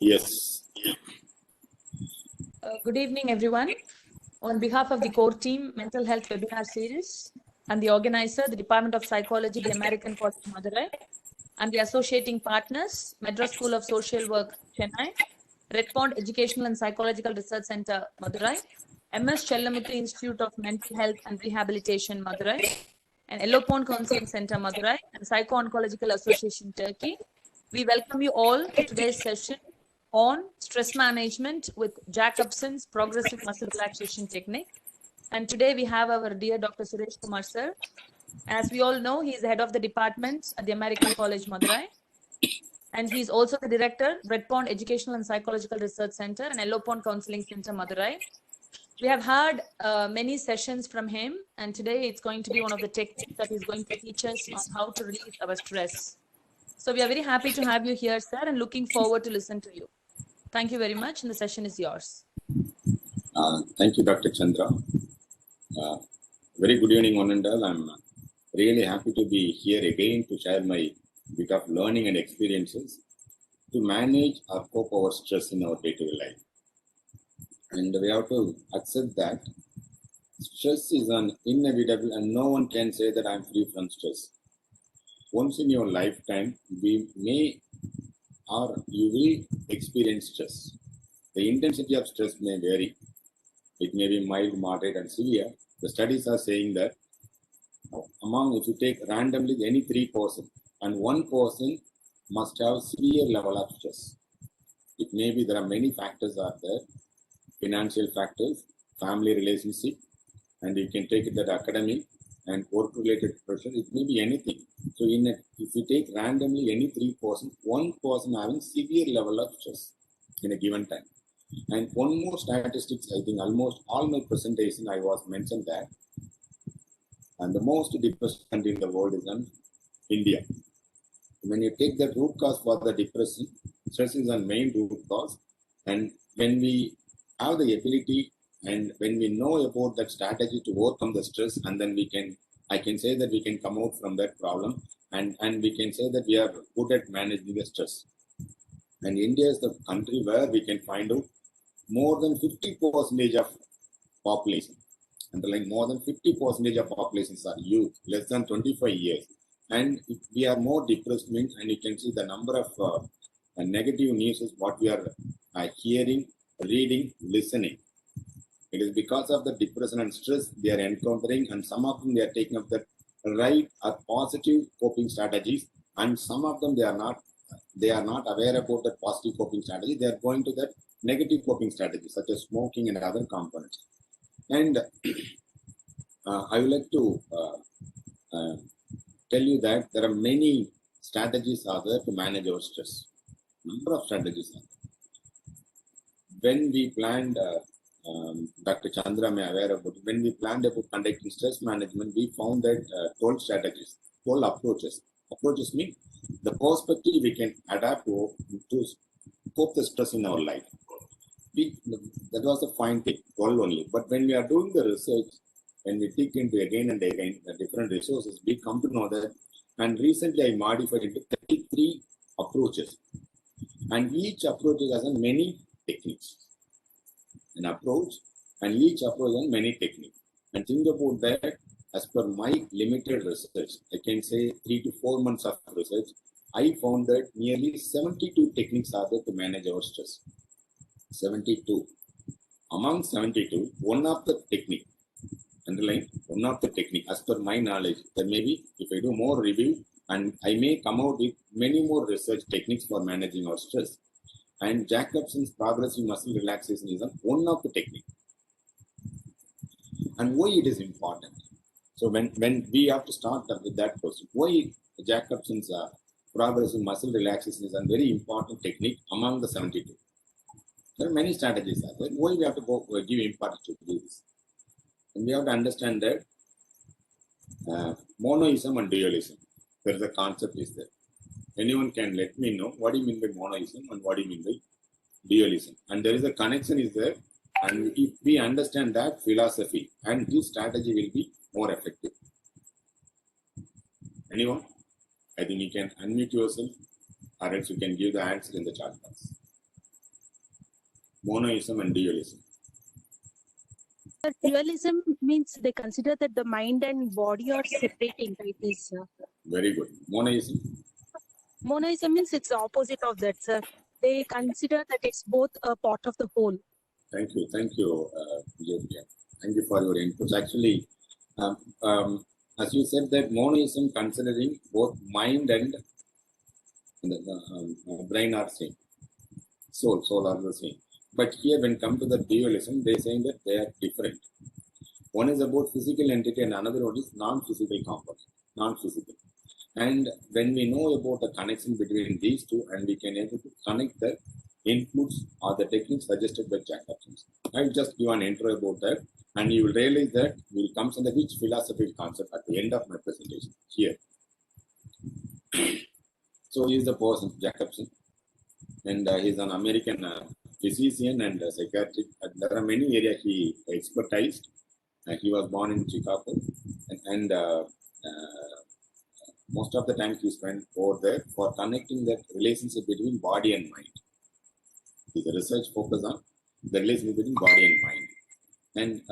Yes. Good evening, everyone. On behalf of the core team, Mental Health Webinar Series, and the organizer, the Department of Psychology, the American College, Madurai, and the associating partners, Madras School of Social Work, Chennai, Red Pond Educational and Psychological Research Center, Madurai, MS Chellamuthu Institute of Mental Health and Rehabilitation, Madurai, and Yellow Pond Counseling Center, Madurai, and Psycho-Oncological Association, Turkey. We welcome you all to today's session on stress management with Jacobson's progressive muscle relaxation technique. And today we have our dear Dr. Suresh Kumar, sir. As we all know, he is the head of the department at the American College, Madurai. And he is also the director, Red Pond Educational and Psychological Research Center and Yellow Pond Counseling Center, Madurai. We have had many sessions from him, and today it's going to be one of the techniques that he's going to teach us on how to release our stress. So we are very happy to have you here, sir, and looking forward to listen to you. Thank you very much, and the session is yours. Thank you, Dr. Chandra. Very good evening, one and all. I'm really happy to be here again to share my bit of learning and experiences to manage or cope our stress in our day-to-day life. And we have to accept that stress is an inevitable, and no one can say that I'm free from stress. Once in your lifetime, we may or you will experience stress. The intensity of stress may vary. It may be mild, moderate, and severe. The studies are saying that if you take randomly any 3 persons, and one person must have severe level of stress. It may be there are many factors are there, financial factors, family relationship, and you can take it that academic and work-related pressure. It may be anything. So if you take randomly any 3 persons, one person having severe level of stress in a given time. And one more statistics, I think almost all my presentation I was mentioned that, and the most depressed country in the world is in India. When you take the root cause for the depression, stress is the main root cause. And when we have the ability and when we know about that strategy to overcome the stress, and then I can say that we can come out from that problem, and we can say that we are good at managing the stress. And India is the country where we can find out more than 50% of population. Underline, more than 50% of populations are youth, less than 25 years. And if we are more depressed means, and you can see the number of negative news is what we are hearing, reading, listening. It is because of the depression and stress they are encountering, and some of them they are taking up the right or positive coping strategies, and some of them they are not aware about the positive coping strategy. They are going to that negative coping strategies such as smoking and other components. And I would like to tell you that there are many strategies are there to manage our stress. Number of strategies are there. When we planned, Dr. Chandra may aware about it, when we planned about conducting stress management, we found that 12 strategies, 12 approaches. Approaches mean the perspective we can adapt to cope the stress in our life. That was the fine thing, 12 only. But when we are doing the research, when we dig into again and again the different resources, we come to know that, and recently I modified it to 33 approaches. And each approach has many techniques. An approach, and each approach has many techniques. And think about that, as per my limited research, I can say 3 to 4 months of research, I found that nearly 72 techniques are there to manage our stress. 72. Among 72, one of the technique, underline, one of the technique, as per my knowledge, there may be, if I do more review, and I may come out with many more research techniques for managing our stress. And Jacobson's progressive muscle relaxation is one of the technique. And why it is important? So when we have to start with that question, why Jacobson's progressive muscle relaxation is a very important technique among the 72. There are many strategies out there. Why we have to give importance to do this? And we have to understand that monoism and dualism. There is a concept is there. Anyone can let me know what do you mean by monoism and what do you mean by dualism. And there is a connection is there. And if we understand that philosophy, and this strategy will be more effective. Anyone? I think you can unmute yourself, or else you can give the answer in the chat box. Monoism and dualism. Dualism means they consider that the mind and body are separate entities, sir. Very good. Monoism. Monoism means it's the opposite of that, sir. They consider that it's both a part of the whole. Thank you. Vijay. Thank you for your inputs. Actually, as you said that monoism considering both mind and the brain are same. Soul are the same. But here when come to the dualism, they saying that they are different. One is about physical entity and another one is non-physical component, non-physical. And when we know about the connection between these two and we can able to connect the inputs or the techniques suggested by Jacobson. I'll just give an intro about that and you will realize that will come under which philosophical concept at the end of my presentation here. So he is the person, Jacobson, and he's an American physician and psychiatrist. There are many areas he expertised. He was born in Chicago, and most of the time he spent over there for connecting that relationship between body and mind. The research focus on the relationship between body and mind, and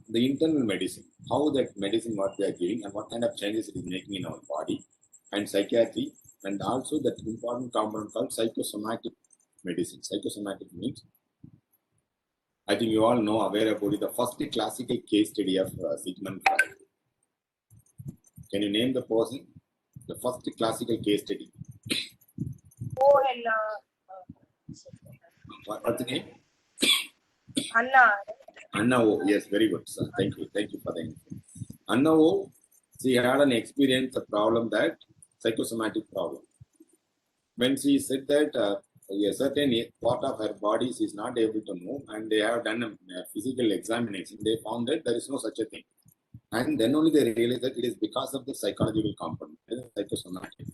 the internal medicine, how that medicine what they are giving and what kind of changes it is making in our body, and psychiatry, and also that important component called psychosomatic medicine. Psychosomatic means, I think you all know, aware about it, the first classical case study of Sigmund Freud. Can you name the person? The first classical case study. What's the name? Anna O. Yes, very good, sir. Thank you for the info. Anna O, she had an experience, a problem that psychosomatic problem. When she said that a certain part of her body is not able to move, and they have done a physical examination, they found that there is no such a thing. And then only they realized that it is because of the psychological component, psychosomatic.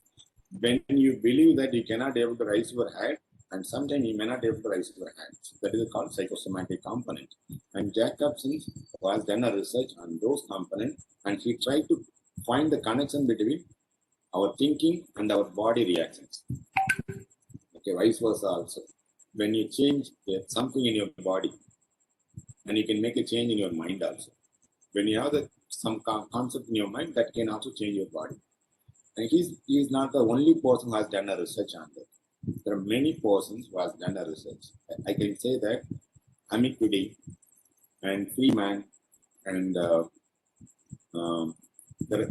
When you believe that you cannot able to raise your head, and sometimes you may not able to raise your hands, that is called psychosomatic component. And Jacobson was done a research on those components, and he tried to find the connection between our thinking and our body reactions. Okay, vice versa also. When you change something in your body, and you can make a change in your mind also. When you have some concept in your mind, that can also change your body. And he is not the only person who has done a research on that. There are many persons who has done a research. I can say that Amikudi and Freeman and there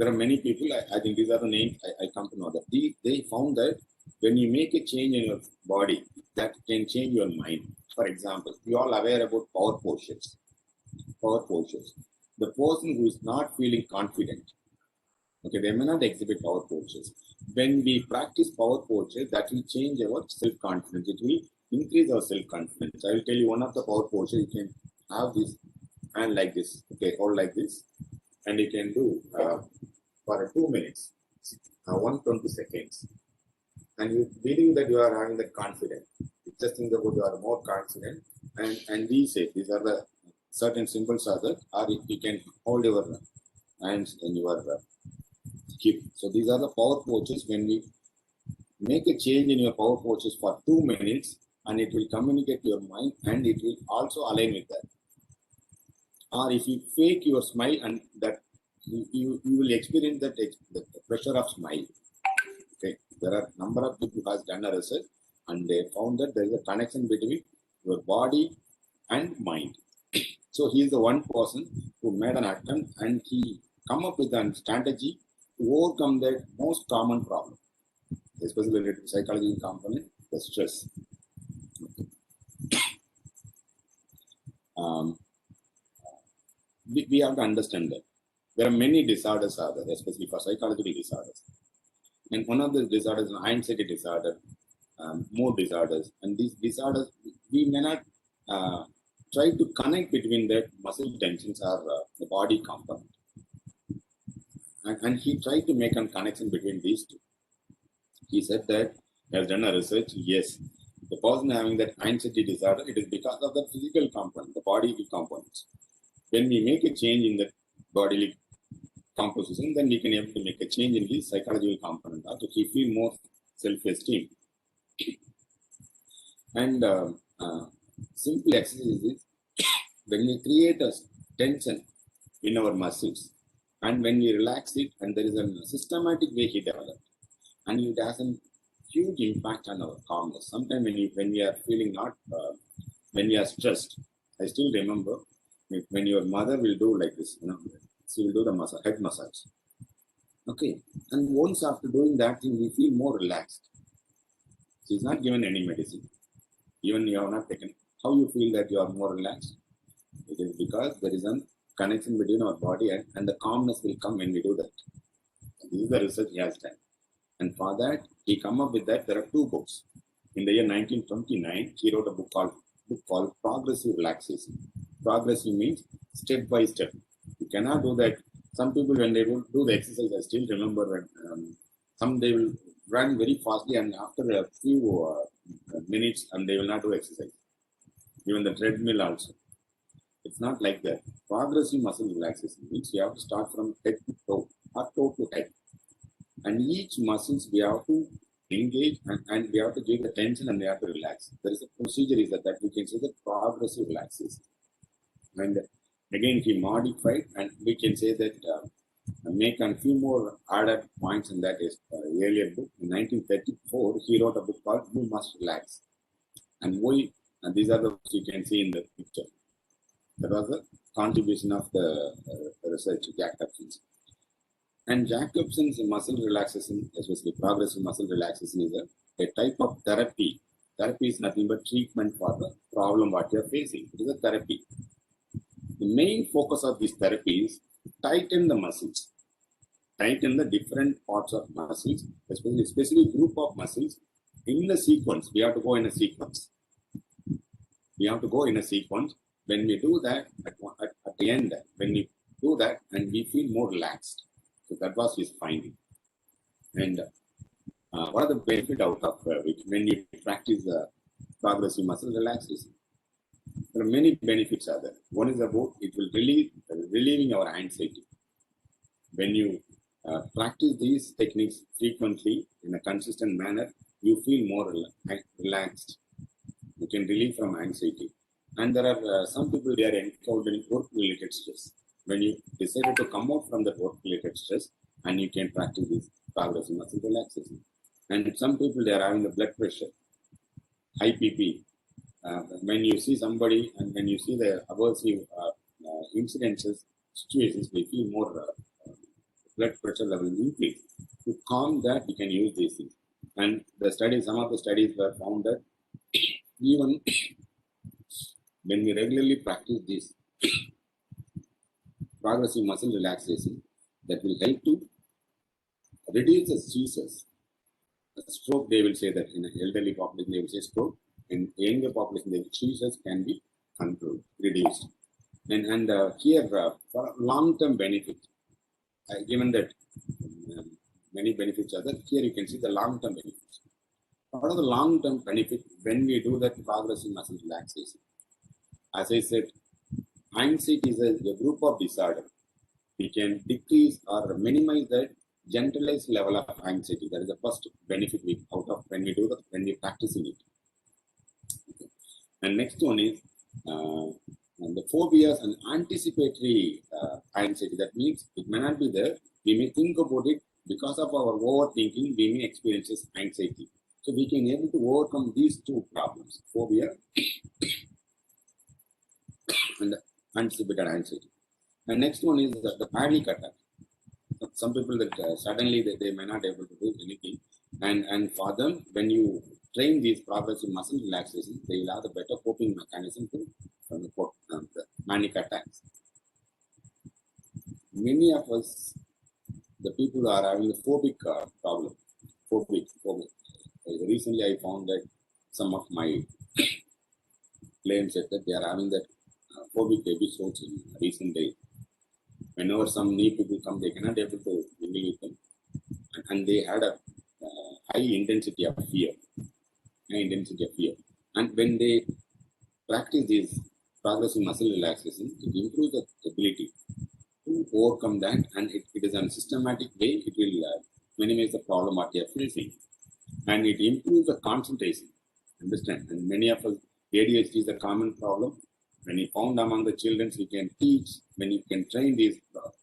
are many people. I think these are the names I come to know that they found that when you make a change in your body, that can change your mind. For example, you all aware about power postures. Power postures. The person who is not feeling confident, okay, they may not exhibit power postures. When we practice power postures, that will change our self-confidence. It will increase our self-confidence. I will tell you one of the power postures. You can have this hand like this, okay, hold like this, and you can do for 2 minutes, 120 seconds. And you believe that you are having the confidence. You just think about you are more confident. And these are the certain symbols are that, or you can hold your hands in your hip. So these are the power postures. When we make a change in your power postures for 2 minutes, and it will communicate to your mind, and it will also align with that. Or if you fake your smile, and that you will experience that the pressure of smile. Okay, there are a number of people who has done a research, and they found that there is a connection between your body and mind. So he is the one person who made an attempt, and he come up with a strategy to overcome that most common problem, especially related to psychology component, the stress. We have to understand that there are many disorders out there, especially for psychological disorders. And one of the disorders is anxiety disorder, mood disorders. And these disorders, we may not try to connect between that muscle tensions or the body component. And he tried to make a connection between these two. He said that he has done a research. Yes, the person having that anxiety disorder, it is because of the physical component, the bodily components. When we make a change in the bodily composition, then we can able to make a change in the psychological component. Also, he feel more self-esteem. And simple exercise is when we create a tension in our muscles, and when we relax it, and there is a systematic way he developed, and it has a huge impact on our calmness. Sometimes when we are feeling not, when we are stressed, I still remember when your mother will do like this, she will do the head massage. Okay, and once after doing that thing, we feel more relaxed. She's not given any medicine, even you have not taken. How you feel that you are more relaxed? It is because there is a connection between our body and the calmness will come when we do that. This is the research he has done. And for that, he come up with that. There are 2 books. In the year 1929, he wrote a book called Progressive Relaxation. Progressive means step by step. You cannot do that. Some people, when they do the exercise, I still remember when some they will run very fastly, and after a few minutes, and they will not do exercise. Even the treadmill also. It's not like that. Progressive muscle relaxation means you have to start from head to toe, or toe to head. And each muscles we have to engage, and we have to give the tension, and we have to relax. There is a procedure is that we can say the progressive relaxation. And again, he modified, and we can say that make a few more added points in that is earlier book. In 1934, he wrote a book called You Must Relax. And these are the books you can see in the picture. That was the contribution of the research Jacobson. And Jacobson's muscle relaxation, especially progressive muscle relaxation, is a type of therapy. Therapy is nothing but treatment for the problem what you are facing. It is a therapy. The main focus of this therapy is tighten the muscles, tighten the different parts of muscles, especially group of muscles in the sequence. We have to go in a sequence. We have to go in a sequence. When we do that, at the end, when we do that, and we feel more relaxed. So that was his finding. And what are the benefits out of it when you practice progressive muscle relaxation? There are many benefits are there. One is about it will relieving our anxiety. When you practice these techniques frequently in a consistent manner, you feel more relaxed. You can relieve from anxiety. And there are some people, they are encountering work-related stress. When you decided to come out from that work-related stress, and you can practice this progressive muscle relaxation. And some people, they are having the blood pressure, high PP. When you see somebody, and when you see the aversive incidences, situations, they feel more blood pressure level increase. To calm that, you can use these things. And the studies, some of the studies were found that even when we regularly practice this progressive muscle relaxation, that will help to reduce the seizures. A stroke, they will say that in an elderly population, they will say stroke. In younger population, the seizures can be controlled, reduced. And here, for long-term benefit, given that many benefits are there, here you can see the long-term benefits. What are the long-term benefits when we do that progressive muscle relaxation? As I said, anxiety is a group of disorder. We can decrease or minimize that generalized level of anxiety. That is the first benefit we out of when we do that, when we practicing it. Okay. And next one is the phobias and anticipatory anxiety. That means it may not be there. We may think about it because of our overthinking. We may experience anxiety. So we can able to overcome these 2 problems: phobia and anticipated anxiety. And next one is the panic attack. Some people that suddenly they may not able to do anything, and for them, when you train these progressive muscle relaxation, they will have a better coping mechanism to the panic attacks. Many of us, the people are having a phobic problem. Phobic. Recently, I found that some of my claims said that they are having that phobic episodes in recent days. Whenever some new people come, they cannot able to mingle with them, and they had a high intensity of fear. And when they practice this progressive muscle relaxation, it improves the ability to overcome that, and it is a systematic way. It will minimize the problem what they are facing, and it improves the concentration. Understand? And many of us, ADHD is a common problem. When you found among the children, you can teach, when you can train these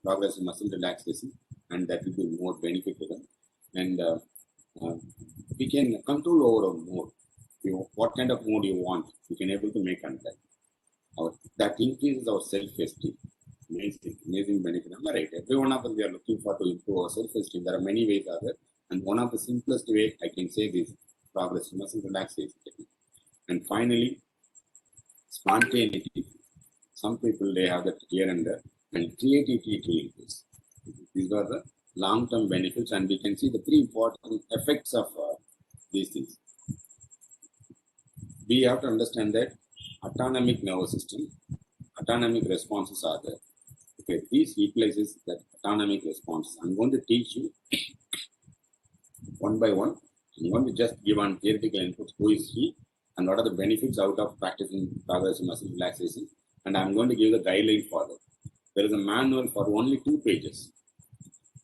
progressive muscle relaxation, and that will be more benefit to them. And we can control over our mode. What kind of mode you want, you can able to make contact. That increases our self-esteem. Amazing benefit. Am I right? Every one of us, we are looking for to improve our self-esteem. There are many ways out there, and one of the simplest way I can say this progressive muscle relaxation technique. And finally, spontaneity. Some people, they have that here and there, and creativity to increase. These are the long-term benefits, and we can see the three important effects of these things. We have to understand that autonomic nervous system, autonomic responses are there. Okay, these replaces that autonomic response. I'm going to teach you one by one. I'm going to just give one theoretical input. Who is he, and what are the benefits out of practicing progressive muscle relaxation? And I'm going to give the guideline for that. There is a manual for only 2 pages.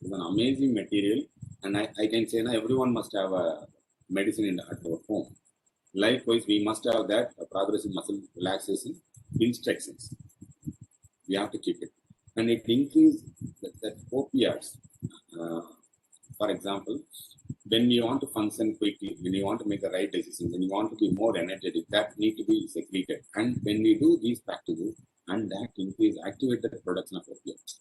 It's an amazing material, and I can say now everyone must have a medicine at our home. Likewise, we must have that progressive muscle relaxation instructions. We have to keep it, and it increases that opioids. For example, when you want to function quickly, when you want to make the right decision, when you want to be more energetic, that need to be secreted. And when we do these practices, and that activate the production of opioids.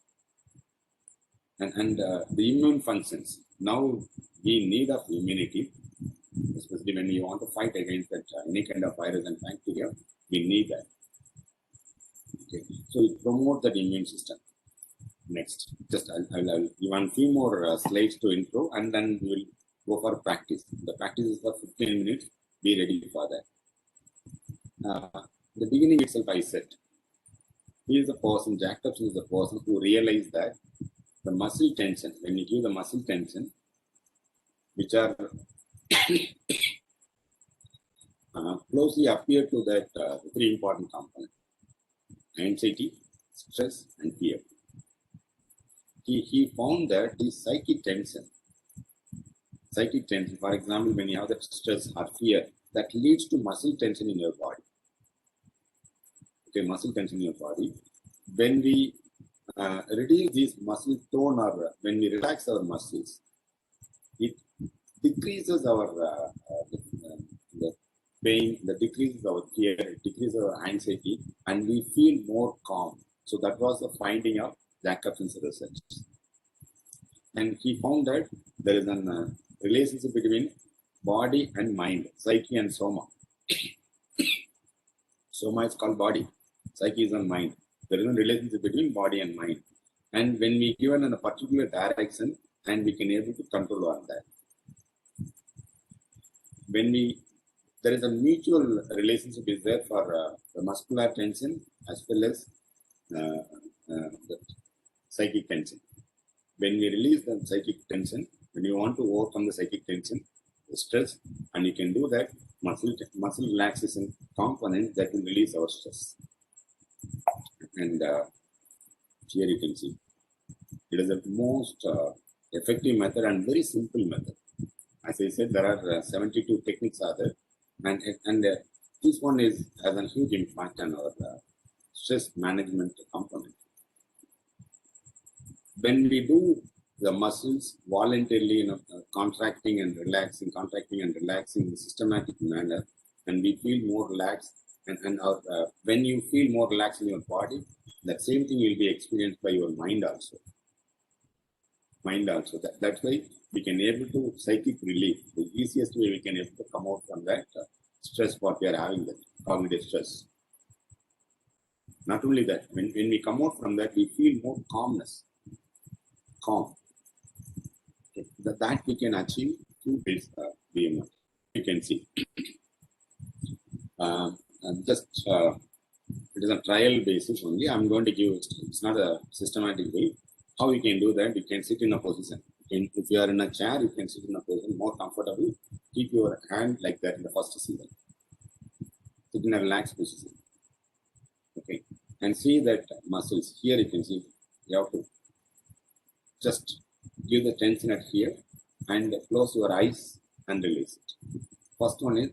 And the immune functions. Now we need of immunity, especially when you want to fight against that any kind of virus and bacteria. We need that. Okay, so it promotes the immune system. Next, just I'll give one few more slides to intro, and then we will go for practice. The practice is for 15 minutes. Be ready for that. The beginning itself, I said, he is the person, Jacobson is the person who realized that the muscle tension, when you give the muscle tension, which are closely appear to that 3 important components: anxiety, stress, and fear. He found that the psychic tension, for example, when you have that stress or fear, that leads to muscle tension in your body. Okay, muscle tension in your body. When we reduce this muscle tone, or when we relax our muscles, it decreases our the pain, that decreases our fear, it decreases our anxiety, and we feel more calm. So that was the finding of Jacobson's research. And he found that there is a relationship between body and mind, psyche and soma. Soma is called body, psyche is on mind. There is a relationship between body and mind. And when we given in a particular direction, and we can able to control on that. When there is a mutual relationship is there for the muscular tension as well as the psychic tension. When we release the psychic tension, when you want to overcome the psychic tension, the stress, and you can do that muscle relaxation component that will release our stress. And here you can see it is the most effective method and very simple method. As I said, there are 72 techniques are there, and this one has a huge impact on our stress management component. When we do the muscles voluntarily, contracting and relaxing in a systematic manner, and we feel more relaxed, and our, when you feel more relaxed in your body, that same thing will be experienced by your mind also. That's why we can able to psychic relief. The easiest way we can able to come out from that stress what we are having, that cognitive stress. Not only that, when we come out from that, we feel more calm. Okay. That we can achieve through this BMR. You can see. It is a trial basis only. I'm going to give, it's not a systematic way. How you can do that? You can sit in a position. If you are in a chair, you can sit in a position more comfortable. Keep your hand like that in the first season. Sit in a relaxed position. Okay. And see that muscles. Here you can see, you have to just give the tension at here and close your eyes and release it. First one is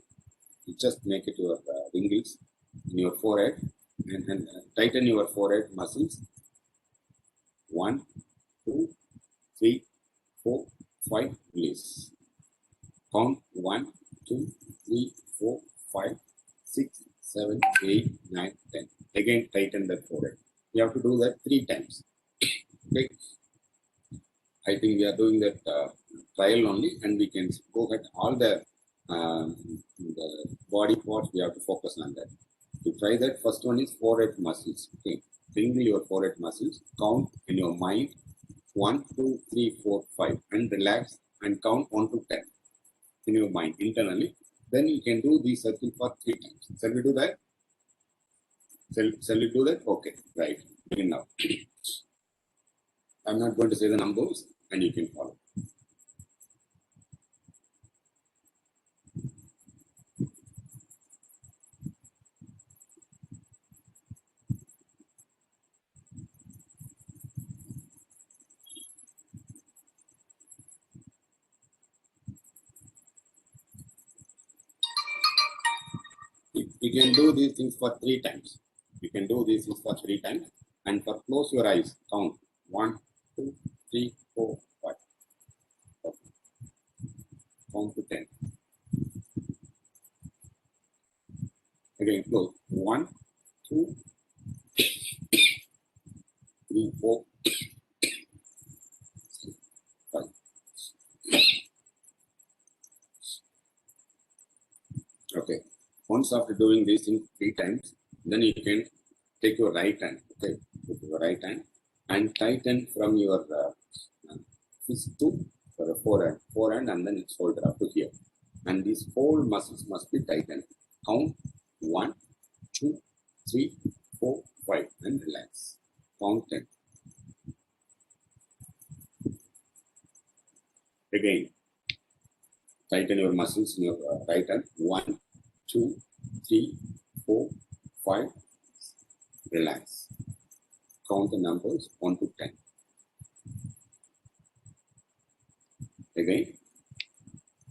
you just make it your wrinkles in your forehead and tighten your forehead muscles. 1, 2, 3, 4, 5, release. Count 1, 2, 3, 4, 5, 6, 7, 8, 9, 10. Again, tighten the forehead. You have to do that 3 times. Okay. I think we are doing that trial only, and we can go at all the body parts. We have to focus on that. To try that, first one is forehead muscles. Okay, wrinkle your forehead muscles. Count in your mind 1, 2, 3, 4, 5, and relax and count 1 to 10 in your mind internally. Then you can do the circle for 3 times. Shall we do that? Shall we do that? Okay, right. Begin now. I'm not going to say the numbers, and you can follow. You can do these things for 3 times. You can do these things for 3 times. And for close your eyes, count 1, 2, 3, 4, 5. Okay. Count to 10. Again, close. 1, 2, 3, 4, 5. Okay. Once after doing these things 3 times, then you can take your right hand. Okay, take your right hand and tighten from your fist to your forehand, and then shoulder up to here. And these whole muscles must be tightened. Count 1, 2, 3, 4, 5, and relax. Count 10. Again, tighten your muscles in your right hand. 1, 2, 3, 4, 5. Relax. Count the numbers 1 to 10. Again,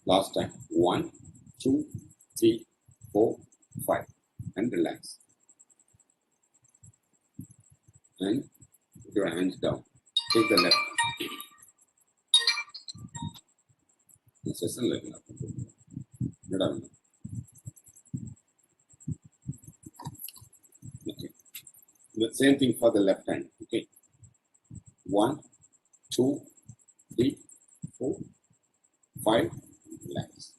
last time. 1, 2, 3, 4, 5, and relax. And put your hands down. Take the left. Session like that. Okay. The same thing for the left hand. Okay. 1, 2, 3, 4, 5. Relax.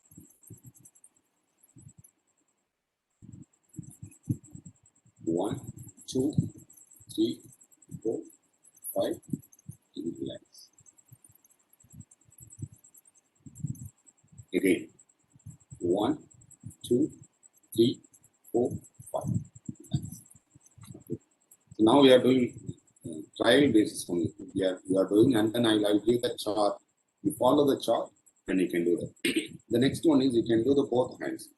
1, 2, 3, 4, 5. Relax. Again. 1, 2, 3, 4, 5. Okay. So now we are doing trial basis only. We are doing, and then I will give the chart. You follow the chart, and you can do that. The next one is you can do the both hands.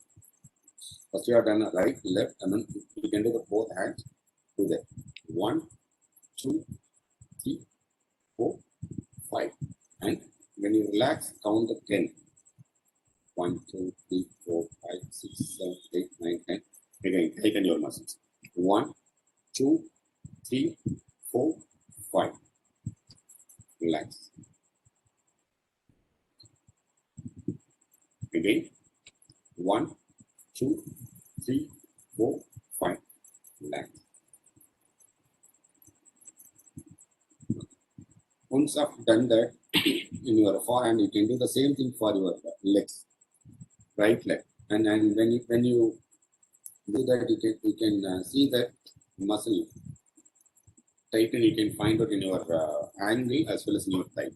First you have done a right, left, and then you can do the both hands. Do that. 1, 2, 3, 4, 5. And when you relax, count the 10. 1, 2, 3, 4, 5, 6, 7, 8, 9, 10. Again, tighten your muscles. 1, 2, 3, 4, 5. Relax. Again. 1, 2, 3, 4, 5. Relax. Once I've done that, in your forehand, you can do the same thing for your legs. Right leg. And when you do that, you can see that muscle tighten. You can find out in your angle as well as in your thigh.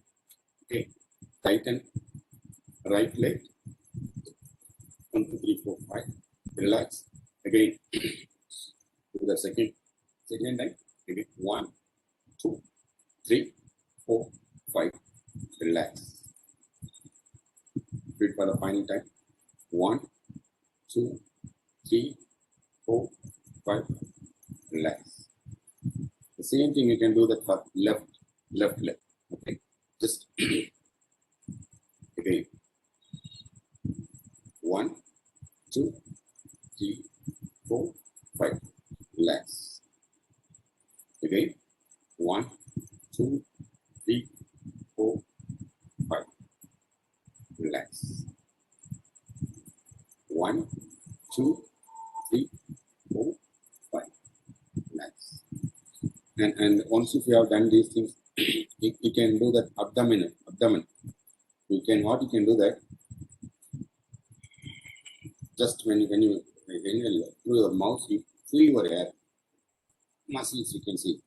Okay, tighten right leg. 1, 2, 3, 4, 5. Relax. Again, do the second time. Again, 1, 2, 3, 4, 5. Relax. Do it for the final time. 1, 2, 3, 4, 5. Relax. The same thing you can do that for left leg. Okay. Again, 1, 2, 3, 4, 5. Relax. Again, 1, 2, 3, 4, 5. Relax. 1, 2, 3, 4, 5. Relax. And once if you have done these things, you can do that abdomen. What you can do that just when you through your mouth, you feel your air muscles. You can see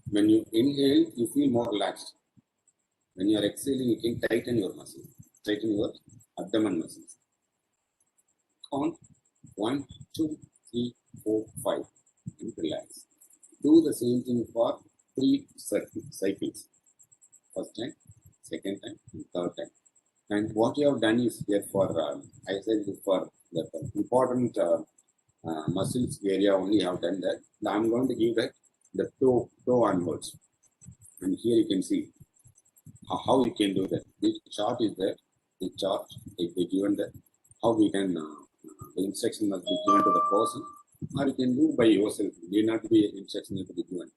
when you inhale, you feel more relaxed. When you are exhaling, you can tighten your muscles, tighten your abdomen muscles. Count 1, 2, 3, 4, 5, and relax. Do the same thing for 3 cycles. First time, second time, and third time. And what you have done is here for, I said for the important muscles area only you have done that. Now I'm going to give that the toe onwards. And here you can see how you can do that. This chart is there. The chart is given that how we can, the instruction must be given to the person, or you can do by yourself. You not be instruction to be given.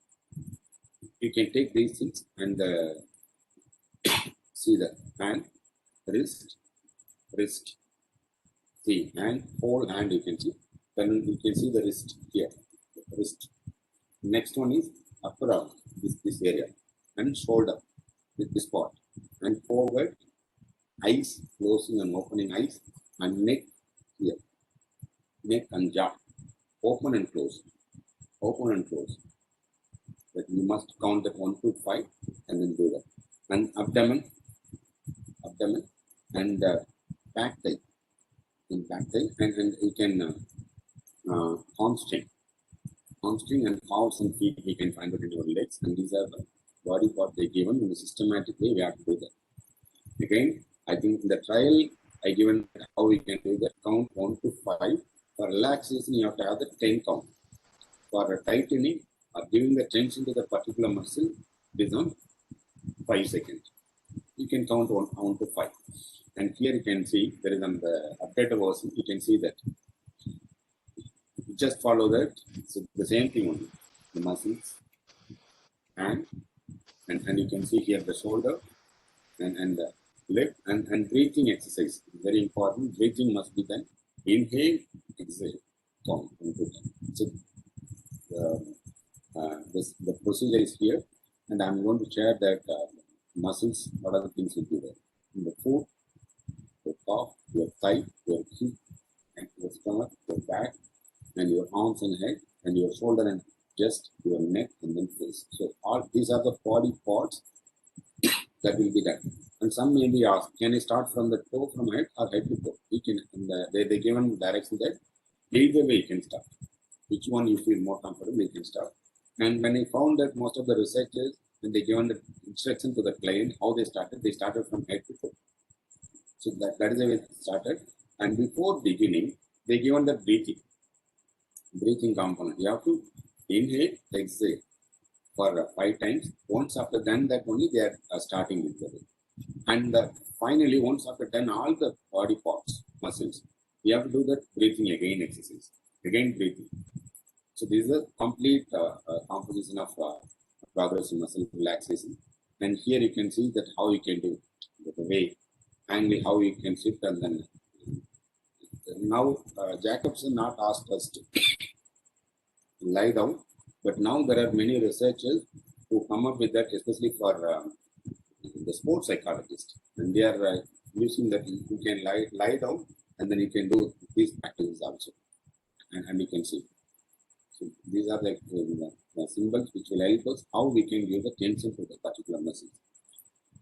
You can take these things and see the hand, wrist, see hand, whole hand you can see. Then you can see the wrist here, wrist. Next one is upper arm, this area, and shoulder, this part, and forward, eyes, closing and opening eyes, and neck here, neck and jaw, open and close, But you must count that 1 to 5 and then do that. And abdomen, and back thigh, and you can hamstring and calves and feet we can find it in your legs, and these are the body part they given in the systematic way we have to do that. Again, I think in the trial I given how we can do that. Count 1 to 5. For relaxation, you have to have the 10 count. For tightening or giving the tension to the particular muscle, it is on 5 seconds. You can count 1 to 5. And here you can see, there is on the updated version, you can see that. You just follow that. So the same thing only. The muscles, hand, and you can see here the shoulder and the leg and breathing exercise. Very important. Breathing must be done. Inhale, exhale, count. So the procedure is here, and I'm going to share that muscles, what are the things you do there. In the foot, your calf, your thigh, your hip, and your stomach, your back, and your arms and head, and your shoulder and chest, your neck, and then face. So all these are the body parts that will be done. And some may be asked, can I start from the toe, from head, or head to toe? You can, they given direction that either way you can start. Which one you feel more comfortable, you can start. And when I found that most of the researchers, when they given the instruction to the client, how they started from head to toe. So that is the way it started. And before beginning, they given the breathing component. You have to inhale, exhale for 5 times. Once after done that only they are starting with the. And finally, once after done all the body parts, muscles, you have to do that breathing again exercise. Again breathing. So this is a complete composition of progressive muscle relaxation. And here you can see that how you can do the way, angle, how you can shift, and then now Jacobson not asked us to lie down, but now there are many researchers who come up with that, especially for the sports psychologists, and they are using that you can lie down and then you can do these practices also, and you can see. So these are the symbols which will help us how we can give the tension to the particular muscle,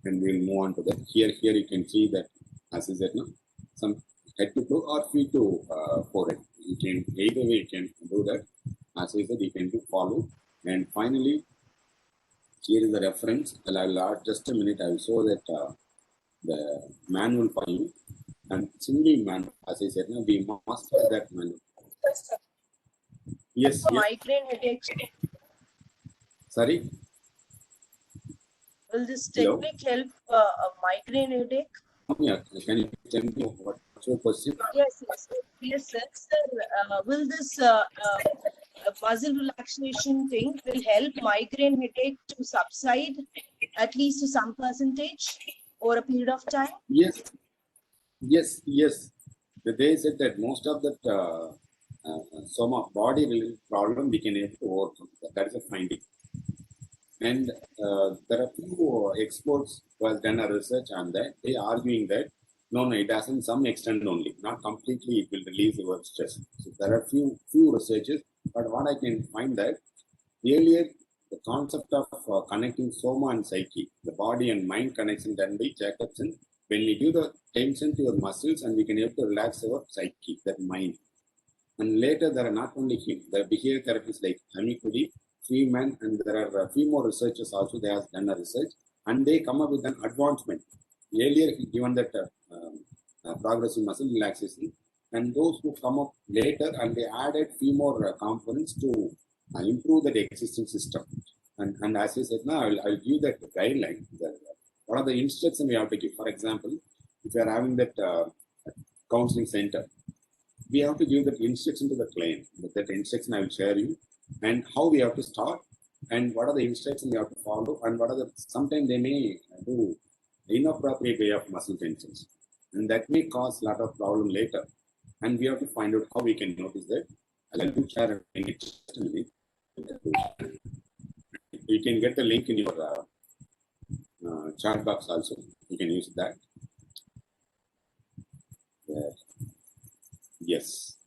and we will move on to that. Here you can see that, as I said, no, some head to toe or feet to forehead. You can either way you can do that. As I said, you can do follow. And finally, here is the reference. I'll add just a minute. I will show that the manual for you. And single manual, as I said, no, we master that manual. Yes. Migraine headaches. Sorry? Will this Hello? technique help migraine headache? Yeah, can you tell me what's your question? Yes, sir. Sir, will this muscle relaxation thing will help migraine headache to subside at least to some percentage over a period of time? Yes, yes. They said that most of that soma body related problem we can able to overcome. That is a finding. And there are few experts who have done a research on that. They are arguing that no, it does in some extent only, not completely. It will release your stress. So there are few researches, but what I can find that earlier the concept of connecting soma and psyche, the body and mind connection done by Jacobson. When we give the tension to your muscles and we can able to relax our psyche, that mind. And later there are not only him, there are behavior therapists like Amikudi, Freeman, and there are a few more researchers also. They have done a research and they come up with an advancement. Earlier given that progressive muscle relaxation, and those who come up later and they added few more components to improve that existing system. And as I said, now I'll give that guideline. What are the instructions we have to give? For example, if you are having that counseling center, we have to give that instruction to the client. That instruction I will share you, and how we have to start, and what are the instructions we have to follow, and what are the sometimes they may do inappropriate way of muscle tensions, and that may cause a lot of problem later. And we have to find out how we can notice that. I'll share it. You can get the link in your chat box also. You can use that. Yes.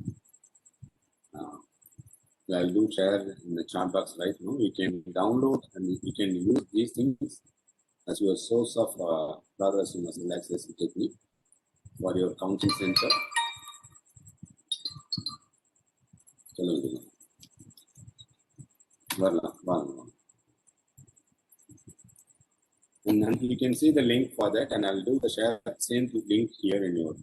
I'll do share in the chat box right now. You can download and you can use these things as your source of progressive muscle relaxation technique for your counseling center. And then you can see the link for that, and I'll do the share same link here in your.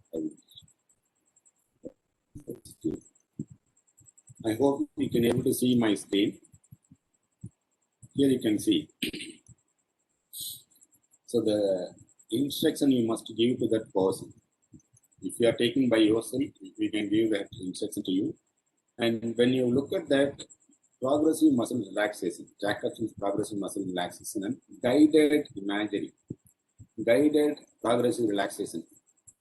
I hope you can able to see my screen. Here you can see. So the instruction you must give to that person. If you are taking by yourself, we can give that instruction to you. And when you look at that progressive muscle relaxation, Jacobson's progressive muscle relaxation and guided imagery, guided progressive relaxation,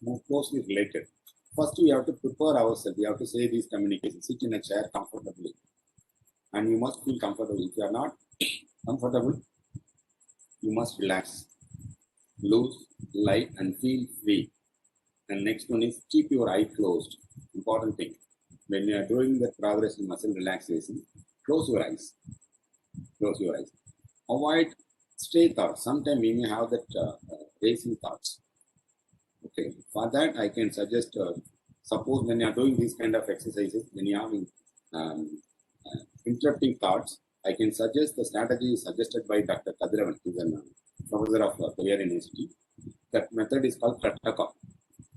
more closely related. First, we have to prepare ourselves. We have to say these communications. Sit in a chair comfortably. And you must feel comfortable. If you are not comfortable, you must relax. Loose, light, and feel free. And next one is keep your eye closed. Important thing. When you are doing the progressive muscle relaxation, close your eyes. Close your eyes. Avoid stray thoughts. Sometimes we may have that racing thoughts. Okay, for that I can suggest, suppose when you are doing these kind of exercises, when you are having interrupting thoughts, I can suggest the strategy suggested by Dr. Kadiravan, who is a professor of Korea University. That method is called Krataka.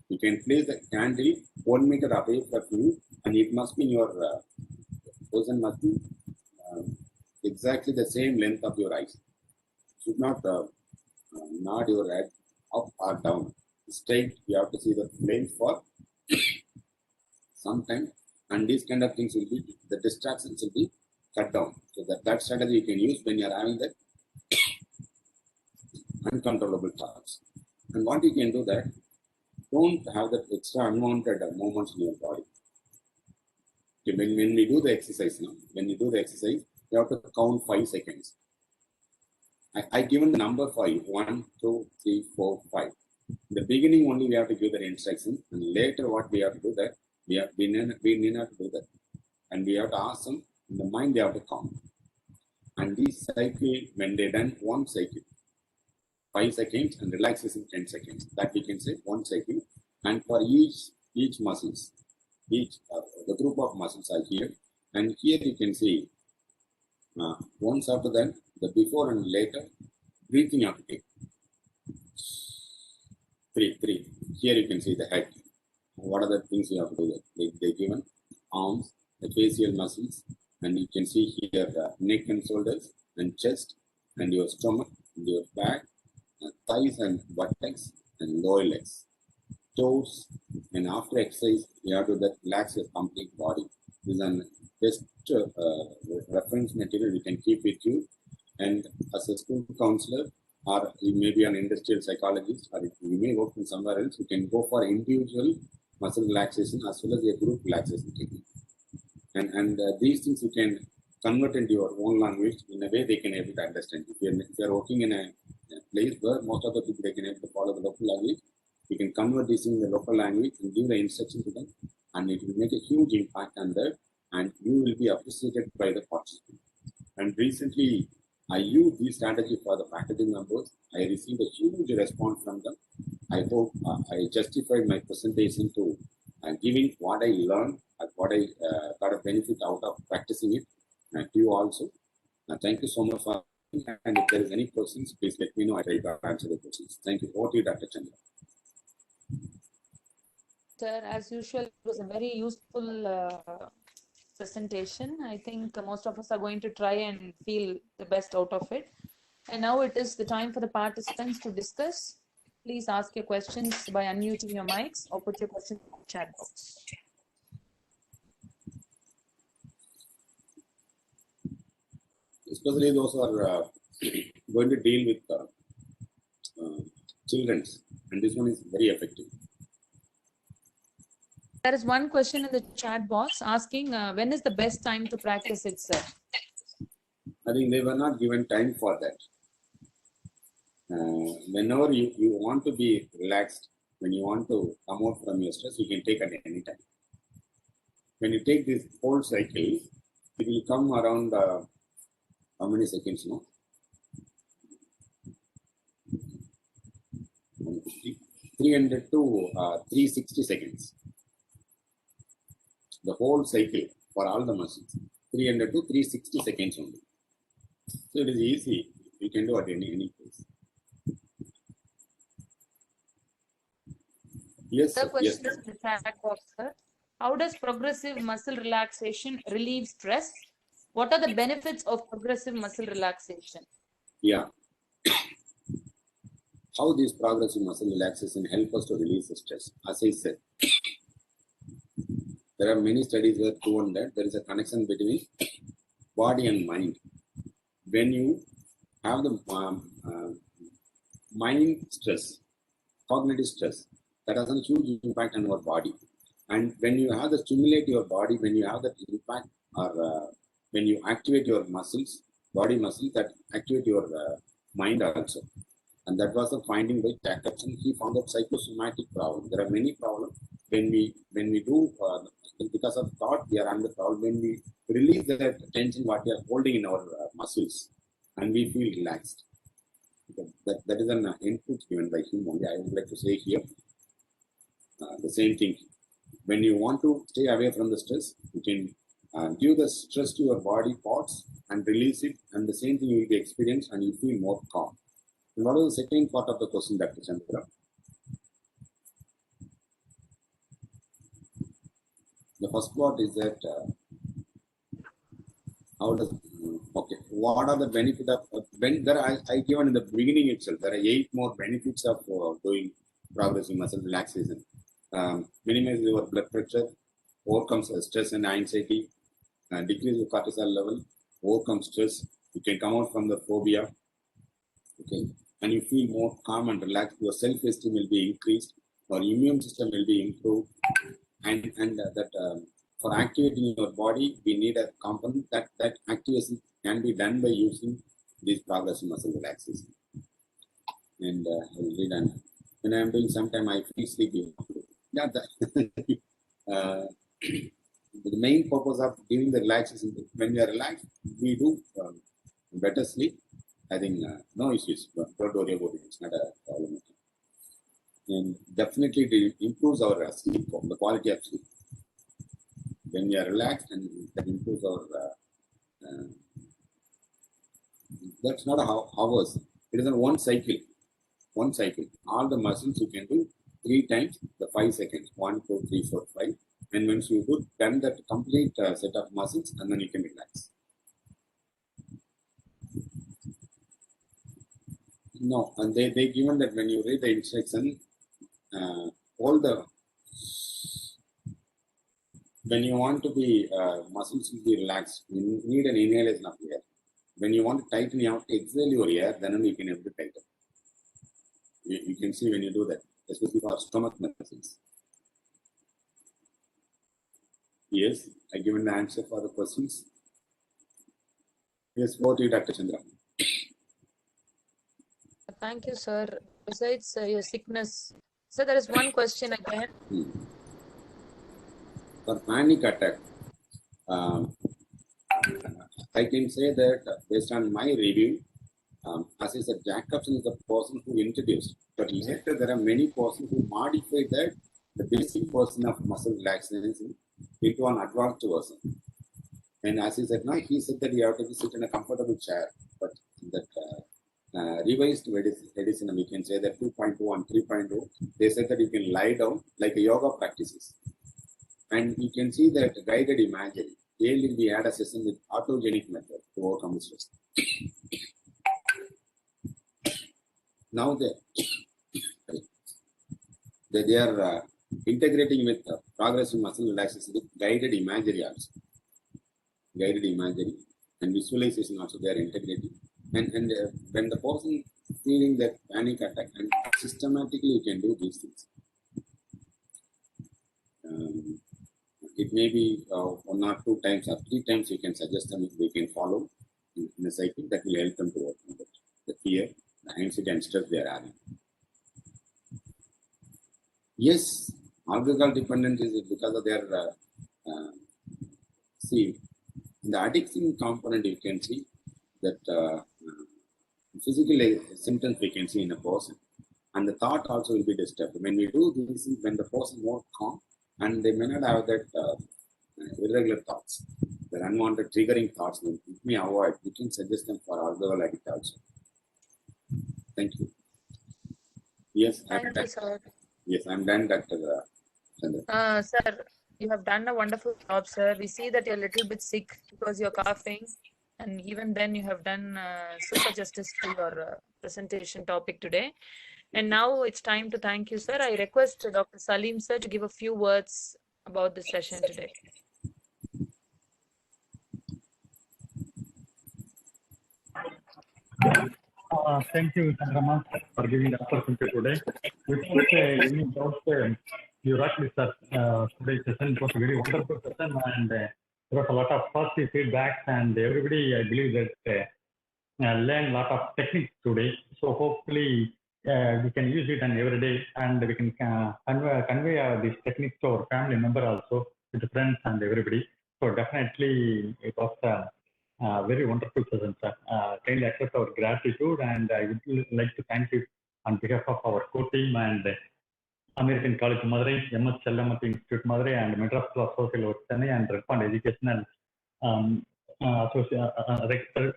You can place the candle 1 meter away from you, and it must be in your person must be exactly the same length of your eyes. Should not nod your head up or down. Straight, you have to see the flame for some time, and these kind of things will be, the distractions will be cut down. So that strategy you can use when you are having that uncontrollable thoughts. And what you can do that, don't have that extra unwanted movements in your body. Okay, when we do the exercise now, you have to count 5 seconds. I given the number for you, 1, 2, 3, 4, 5. In the beginning only we have to give the instruction, and later what we have to do that, we need not to do that. And we have to ask them, in the mind they have to count. And this cycle, when they done one cycle, 5 seconds, and relaxation 10 seconds. That we can say 1 cycle. And for each muscles, the group of muscles are here. And here you can see, once after that, the before and later, breathing you have to take. 3. Here you can see the head. What are the things you have to do? They given arms, the facial muscles, and you can see here the neck and shoulders, and chest, and your stomach, and your back, thighs and buttocks and lower legs, toes, and after exercise, you have to relax your complete body. This is an best reference material you can keep with you. And as a school counselor, or you may be an industrial psychologist, or you may work in somewhere else, you can go for individual muscle relaxation as well as a group relaxation technique. And these things you can convert into your own language in a way they can able to understand. If you're working in a place where most of the people they can able to follow the local language, you can convert this in the local language and give the instruction to them, and it will make a huge impact on that, and you will be appreciated by the participants. And recently, I used this strategy for the faculty members. I received a huge response from them. I hope I justified my presentation to giving what I learned, what I got a benefit out of practicing it to you also. Thank you so much for, and if there is any questions, please let me know. I try to answer the questions. Thank you. Over to you, Dr. Chandra. Sir, as usual, it was a very useful presentation. I think most of us are going to try and feel the best out of it. And now it is the time for the participants to discuss. Please ask your questions by unmuting your mics or put your questions in the chat box. Especially those who are going to deal with children, and this one is very effective. There is one question in the chat box asking when is the best time to practice it, sir? I think they were not given time for that. Whenever you want to be relaxed, when you want to come out from your stress, you can take at any time. When you take this whole cycle, it will come around how many seconds now? 300 to 360 seconds. The whole cycle for all the muscles, 300 to 360 seconds only. So it is easy. You can do at any place. Yes, The question yes. in the chat box, sir. How does progressive muscle relaxation relieve stress? What are the benefits of progressive muscle relaxation? Yeah. How this progressive muscle relaxation help us to release the stress? As I said, there are many studies that proven that there is a connection between body and mind. When you have the mind stress, cognitive stress, that has a huge impact on our body. And when you have the stimulate your body, when you have that impact, or when you activate your muscles, body muscles, that activate your mind also. And that was a finding by Jacobson. He found that psychosomatic problem. There are many problems when we do because of thought we are under problem. When we release that tension, what we are holding in our muscles, and we feel relaxed. That is an input given by him only. I would like to say here the same thing. When you want to stay away from the stress, you can give the stress to your body parts and release it, and the same thing you will be experienced, and you feel more calm. And what is the second part of the question, Dr. Chandra? The first part is that how does what are the benefits of when there I given in the beginning itself there are 8 more benefits of doing progressive muscle relaxation. Minimize your blood pressure, overcomes stress and anxiety, decrease the cortisol level, overcome stress. You can come out from the phobia. Okay, and you feel more calm and relaxed. Your self-esteem will be increased. Your immune system will be improved, and for activating your body, we need a component that activation can be done by using this progressive muscle relaxation. And I will read on. When I am doing sometime, I feel sleepy. Yeah, the main purpose of giving the relaxation, when we are relaxed, we do better sleep. I think no issues. Don't worry about it. It's not a problem. And definitely it improves our sleep, the quality of sleep. When we are relaxed, and that improves our. That's not hours. It is a one cycle. One cycle. All the muscles you can do 3 times the 5 seconds. 1, 2, 3, 4, 5. And once you do done that complete set of muscles, and then you can relax. No, and they given that when you read the instruction, all the when you want to be muscles will be relaxed, you need an inhalation of air. When you want to tighten, you have to exhale your air, then only you can able to tighten. You can see when you do that, especially for stomach muscles. Yes, I given the answer for the questions. Yes, what to you, Dr. Chandra? Thank you, sir. Besides your sickness, so there is one question again. For panic attack, I can say that based on my review, as I said, Jacobson is the person who introduced, but later there are many persons who modified that the basic version of muscle relaxation into an advanced version. And as he said, now he said that you have to sit in a comfortable chair, but that revised medicine, we can say that 2.2 and 3.0, they said that you can lie down like a yoga practices. And you can see that guided imagery. Daily we had a session with autogenic method to overcome stress. Now they are integrating with progressive muscle relaxation with guided imagery also. Guided imagery and visualization also they are integrating. And when the person feeling that panic attack, and systematically you can do these things. It may be 1 or 2 times or 3 times you can suggest them if they can follow in a cycle that will help them to overcome the fear, the anxiety and stress they are having. Yes, alcohol dependence is because of their see, the addiction component you can see that physical symptoms we can see in a person, and the thought also will be disturbed. When we do this, when the person more calm, and they may not have that irregular thoughts, the unwanted triggering thoughts, it may avoid. We can suggest them for alcohol addict also. Thank you. Yes, Thank you, sir. Yes, I'm done, Dr. Chandra. Sir, you have done a wonderful job, sir. We see that you're a little bit sick because you're coughing, and even then you have done super justice to your presentation topic today. And now it's time to thank you, sir. I request Dr. Salim, sir, to give a few words about the session today. Thank you, Chandrama, for giving the opportunity today. Without any doubt, you rightly said today's session was a very wonderful session, and there was a lot of positive feedback, and everybody, I believe that learned a lot of techniques today. So hopefully we can use it and every day, and we can convey these techniques to our family member also, with the friends and everybody. So definitely it was very wonderful session, sir. Kindly accept our gratitude, and I would like to thank you on behalf of our core team and American College Madurai, MS Chellamatti Institute Madurai, and Madras Law Social Work Chennai, and Respond Educational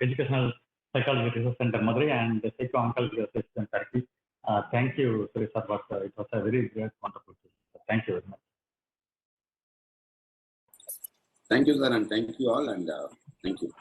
Educational Psychology Research Center Madurai, and the Psycho-Oncology Research Center Turkey. Thank you, Suresh sir. It was a very great, wonderful session. Thank you very much. Thank you, sir, and thank you all, and thank you.